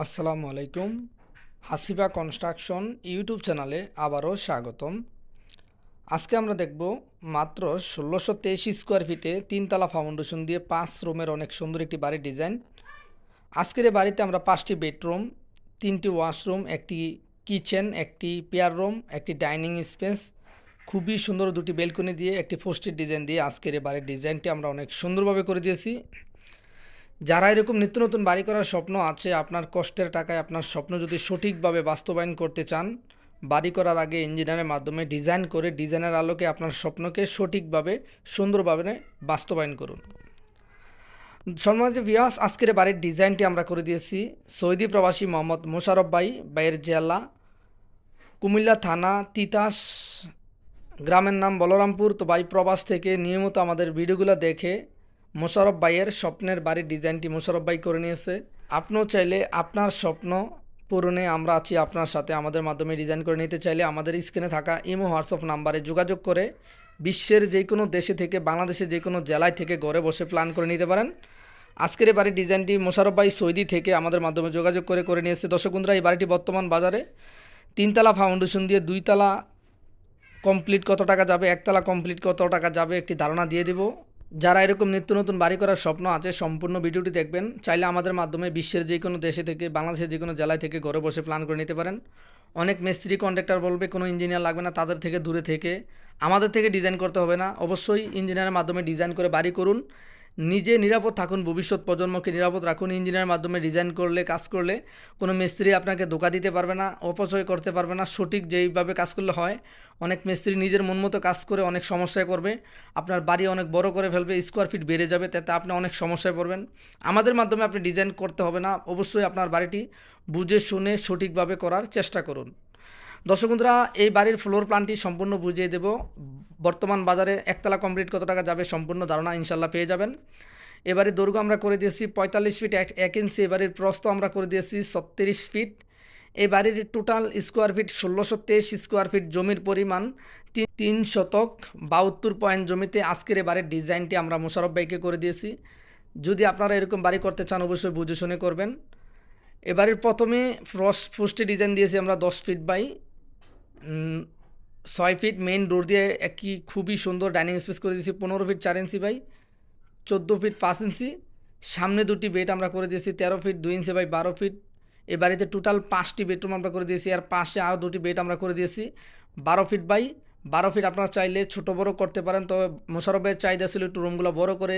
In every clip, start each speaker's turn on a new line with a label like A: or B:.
A: আসসালামু আলাইকুম। হাসিবা construction YouTube চ্যানেলে আবারও স্বাগতম। আজকে আমরা দেখব মাত্র ১৬২৩ স্কোয়ার ফিটে ৩তলা ফাউন্ডেশন দিয়ে ৫ রুমের অনেক সুন্দর একটি বাড়ির ডিজাইন। আজকের এই বাড়িতে আমরা ৫টি বেডরুম, ৩টি ওয়াশরুম, একটি কিচেন, একটি পেয়ার রুম, একটি ডাইনিং স্পেস, খুবই সুন্দর দুটি বেলকনি দিয়ে একটি ফোস্টের ডিজাইন দিয়ে আজকের এই বাড়ির ডিজাইনটি আমরা অনেক সুন্দরভাবে করে দিয়েছি। যারা এরকম নিত্য নতুন বাড়ি করার স্বপ্ন আছে, আপনার কষ্টের টাকায় আপনার স্বপ্ন যদি সঠিকভাবে বাস্তবায়ন করতে চান, বাড়ি করার আগে ইঞ্জিনিয়ারের মাধ্যমে ডিজাইন করে ডিজাইনের আলোকে আপনার স্বপ্নকে সঠিকভাবে সুন্দরভাবে বাস্তবায়ন করুন। সম্মানিত ভিউয়ার্স, আজকের বাড়ির ডিজাইনটি আমরা করে দিয়েছি সৌদি প্রবাসী মোহাম্মদ মোশারফ ভাইয়ের জেলা কুমিল্লা থানা তিতাস, গ্রামের নাম বলরামপুর। তো ভাই প্রবাস থেকে নিয়মিত আমাদের ভিডিওগুলো দেখে মোশারফ ভাইয়ের স্বপ্নের বাড়ির ডিজাইনটি মোশারফ ভাই করে নিয়েছে। আপনিও চাইলে আপনার স্বপ্ন পূরণে আমরা আছি আপনার সাথে। আমাদের মাধ্যমে ডিজাইন করে নিতে চাইলে আমাদের স্ক্রিনে থাকা ইমো হোয়াটসঅ্যাপ নাম্বারে যোগাযোগ করে বিশ্বের যে কোনো দেশে থেকে, বাংলাদেশের যে কোনো জেলায় থেকে ঘরে বসে প্ল্যান করে নিতে পারেন। আজকের এই বাড়ির ডিজাইনটি মোশারফ ভাই সৌদি থেকে আমাদের মাধ্যমে যোগাযোগ করে নিয়েছে। দর্শক বন্ধুরা, এই বাড়িটি বর্তমান বাজারে 3তলা ফাউন্ডেশন দিয়ে 2তলা কমপ্লিট কত টাকা যাবে, 1তলা কমপ্লিট কত টাকা যাবে একটি ধারণা দিয়ে দেব। যারা এরকম নিত্য নতুন বাড়ি করার স্বপ্ন আছে সম্পূর্ণ ভিডিওটি দেখবেন। চাইলে আমাদের মাধ্যমে বিশ্বের যে কোনো দেশে থেকে, বাংলাদেশের যে কোনো জেলায় থেকে ঘরে বসে প্ল্যান করে নিতে পারেন। অনেক মিস্ত্রি কন্ট্রাক্টর বলবে কোনো ইঞ্জিনিয়ার লাগবে না, তাদের থেকে দূরে থেকে আমাদের থেকে ডিজাইন করতে হবে না। অবশ্যই ইঞ্জিনিয়ারের মাধ্যমে ডিজাইন করে বাড়ি করুন, নিজে নিরাপদ থাকুন, ভবিষ্যৎ প্রজন্মকে নিরাপদ রাখুন। ইঞ্জিনিয়ারের মাধ্যমে ডিজাইন করলে, কাজ করলে কোনো মিস্ত্রি আপনাকে ধোঁকা দিতে পারবে না, অপচয় করতে পারবে না। সঠিক যেইভাবে কাজ করলে হয়, অনেক মিস্ত্রি নিজের মন মতো কাজ করে অনেক সমস্যায় করবে, আপনার বাড়ি অনেক বড় করে ফেলবে, স্কোয়ার ফিট বেড়ে যাবে, তাতে আপনি অনেক সমস্যায় পড়বেন। আমাদের মাধ্যমে আপনি ডিজাইন করতে হবে না, অবশ্যই আপনার বাড়িটি বুঝে শুনে সঠিকভাবে করার চেষ্টা করুন। দর্শক বন্ধুরা, এই বাড়ির ফ্লোর প্ল্যানটি সম্পূর্ণ বুঝিয়ে দেব। বর্তমান বাজারে 1তলা কমপ্লিট কত টাকা যাবে সম্পূর্ণ ধারণা ইনশাল্লাহ পেয়ে যাবেন। এবারে দৈর্ঘ্য আমরা করে দিয়েছি 45 ফিট 1 ইঞ্চি, এবারের প্রস্থ আমরা করে দিয়েছি 36 ফিট। এই বাড়ির total square feet 1623 square feet, জমির পরিমাণ 3 শতক 72 পয়েন্ট জমিতে আজকের এই বাড়ির ডিজাইনটি আমরা মোশারফ ভাইকে করে দিয়েছি। যদি আপনারা এরকম বাড়ি করতে চান অবশ্যই বুঝে শুনে করবেন। এবারের প্রথমে ফোস্টে ডিজাইন দিয়েছি আমরা 10 feet by 6 feet, main door দিয়ে একটি খুবই সুন্দর ডাইনিং স্পেস করে দিয়েছি 15 feet 4 inch by 14 feet 5 inch. সামনে দুটি বেড আমরা করে দিয়েছি 13 ফিট 2 ইঞ্চি বাই 12 ফিট। এ বাড়িতে টোটাল 5টি বেডরুম আমরা করে দিয়েছি, আর পাশে আরও দুটি বেড আমরা করে দিয়েছি 12 ফিট বাই 12 ফিট। আপনারা চাইলে ছোটো বড়ো করতে পারেন, তবে মোশারফ ভাইয়ের চাহিদা ছিল একটু রুমগুলো বড় করে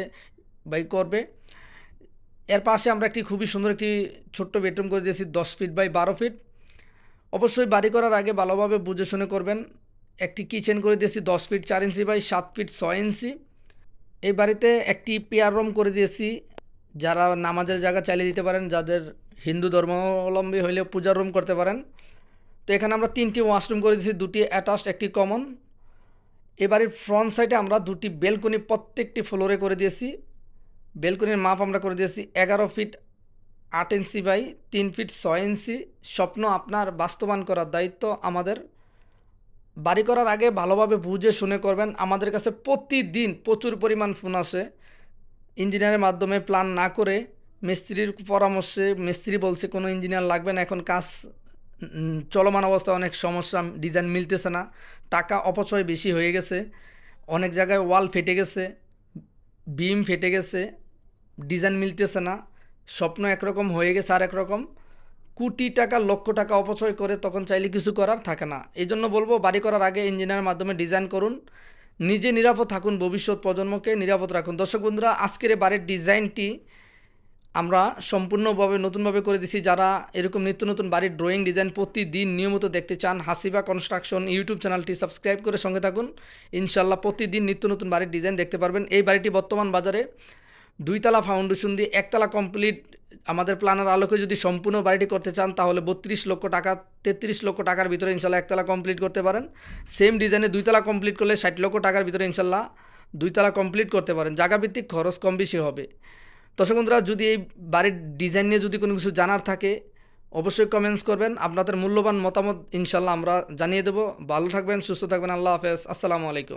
A: বাই করবে। এর পাশে আমরা একটি খুবই সুন্দর একটি ছোট্ট বেডরুম করে দিয়েছি 10 ফিট বাই 12 ফিট। অবশ্যই বাড়ি করার আগে ভালোভাবে বুঝে শুনে করবেন। একটি কিচেন করে দিয়েছি 10 ফিট 4 ইঞ্চি বাই 7 ফিট 6 ইঞ্চি। এই বাড়িতে একটি পেয়ার রুম করে দিয়েছি, যারা নামাজের জায়গা চালিয়ে দিতে পারেন, যাদের হিন্দু ধর্মাবলম্বী হইলে পূজার রুম করতে পারেন। তো এখানে আমরা 3টি ওয়াশরুম করে দিয়েছি, 2টি অ্যাটাচড একটি কমন। এ বাড়ির ফ্রন্ট সাইডে আমরা 2টি বেলকনি প্রত্যেকটি ফ্লোরে করে দিয়েছি। বেলকনির মাপ আমরা করে দিয়েছি 11 ফিট 8 ইঞ্চি বাই 3 ফিট 6 ইঞ্চি। স্বপ্ন আপনার বাস্তবায়ন করার দায়িত্ব আমাদের। বাড়ি করার আগে ভালোভাবে বুঝে শুনে করবেন। আমাদের কাছে প্রতিদিন প্রচুর পরিমাণ ফোন আসে, ইঞ্জিনিয়ারের মাধ্যমে প্ল্যান না করে মিস্ত্রির পরামর্শে, মিস্ত্রি বলছে কোনো ইঞ্জিনিয়ার লাগবে না, এখন কাজ চলমান অবস্থায় অনেক সমস্যা, ডিজাইন মিলতেছে না, টাকা অপচয় বেশি হয়ে গেছে, অনেক জায়গায় ওয়াল ফেটে গেছে, বিম ফেটে গেছে, ডিজাইন মিলতেছে না, স্বপ্ন একরকম হয়ে গেছে আর একরকম, কোটি টাকা লক্ষ টাকা অপচয় করে তখন চাইলে কিছু করার থাকে না। এই জন্য বলবো, বাড়ি করার আগে ইঞ্জিনিয়ারের মাধ্যমে ডিজাইন করুন, নিজে নিরাপদ থাকুন, ভবিষ্যৎ প্রজন্মকে নিরাপদ রাখুন। দর্শক বন্ধুরা, আজকের এই বাড়ির ডিজাইনটি আমরা সম্পূর্ণভাবে নতুনভাবে করে দিছি। যারা এরকম নিত্য নতুন বাড়ির ড্রয়িং ডিজাইন প্রতিদিন নিয়মিত দেখতে চান, হাসিবা কনস্ট্রাকশন ইউটিউব চ্যানেলটি সাবস্ক্রাইব করে সঙ্গে থাকুন। ইনশাল্লাহ প্রতিদিন নিত্য নতুন বাড়ির ডিজাইন দেখতে পারবেন। এই বাড়িটি বর্তমান বাজারে 2তলা ফাউন্ডেশন দিয়ে 1তলা কমপ্লিট। আমাদের প্ল্যানের আলোকে যদি সম্পূর্ণ বাড়িটি করতে চান তাহলে 32 লক্ষ টাকা 33 লক্ষ টাকার ভিতরে ইনশাল্লাহ 1তলা কমপ্লিট করতে পারেন। সেম ডিজাইনে 2তলা কমপ্লিট করলে 60 লক্ষ টাকার ভিতরে ইনশাল্লাহ 2তলা কমপ্লিট করতে পারেন। জায়গাভিত্তিক খরচ কম বেশি হবে। দর্শক বন্ধুরা, যদি এই বাড়ির ডিজাইন নিয়ে যদি কোনো কিছু জানার থাকে অবশ্যই কমেন্টস করবেন। আপনাদের মূল্যবান মতামত ইনশাল্লাহ আমরা জানিয়ে দেবো। ভালো থাকবেন, সুস্থ থাকবেন। আল্লাহ হাফেজ, আসসালামু আলাইকুম।